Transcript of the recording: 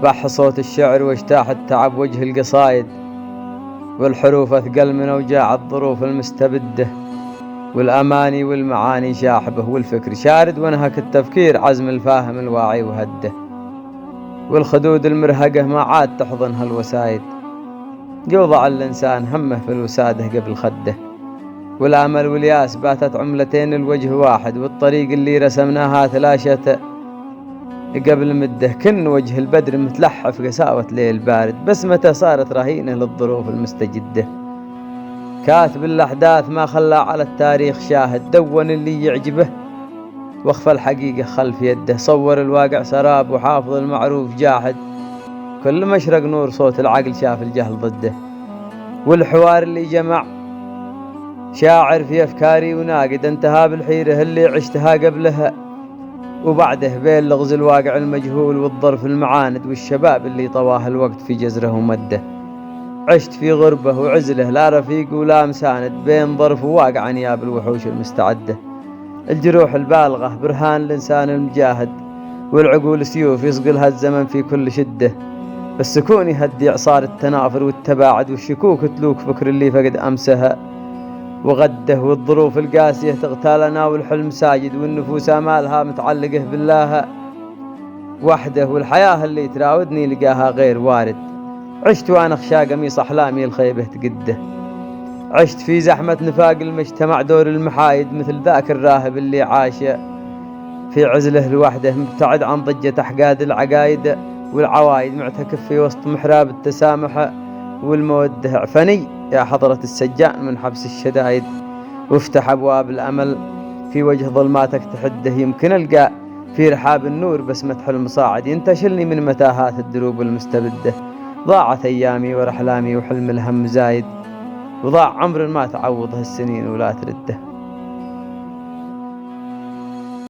بح صوت الشعر واجتاح التعب وجه القصايد، والحروف أثقل من أوجاع الظروف المستبدة، والأماني والمعاني شاحبه، والفكر شارد وانهك التفكير عزم الفاهم الواعي وهده، والخدود المرهقة ما عاد تحضنها الوسايد، يوضع الإنسان همه في الوسادة قبل خده، والأمل والياس باتت عملتين الوجه واحد، والطريق اللي رسمناها تلاشت قبل مده، كن وجه البدر متلحف قساوة ليل بارد، بس متى صارت رهينة للظروف المستجدة، كاتب الأحداث ما خلى على التاريخ شاهد، دون اللي يعجبه واخفى الحقيقة خلف يده، صور الواقع سراب وحافظ المعروف جاحد، كل مشرق نور صوت العقل شاف الجهل ضده، والحوار اللي جمع شاعر في أفكاري وناقد انتهى بالحيرة اللي عشتها قبلها وبعده، بين لغز الواقع المجهول والظرف المعاند، والشباب اللي طواه الوقت في جزره ومده، عشت في غربة وعزله لا رفيق ولا مساند، بين ظرف وواقع انياب الوحوش المستعدة، الجروح البالغة برهان الإنسان المجاهد، والعقول سيوف يصقلها الزمن في كل شدة، السكون يهدي إعصار التنافر والتباعد، والشكوك تلوك فكر اللي فقد أمسها وغده، والظروف القاسية تغتالنا والحلم ساجد، والنفوس آمالها متعلقة بالله وحده، والحياة اللي تراودني لقاها غير وارد، عشت وأنا أخشى قميص أحلامي الخيبة تقده، عشت في زحمة نفاق المجتمع دور المحايد، مثل ذاك الراهب اللي عاش في عزله لوحده مبتعد عن ضجة أحقاد العقايد والعوايد، معتكف في وسط محراب التسامح والمودة، اعفني يا حضرة السجان من حبس الشدايد، وافتح أبواب الأمل في وجه ظلماتك تحده، يمكن ألقى في رحاب النور بسمة حلم صاعد ينتشلني من متاهات الدروب المستبدة، ضاعت أيامي ورحلامي وحلم الهم زايد، وضاع عمر ما تعوضه السنين ولا ترده.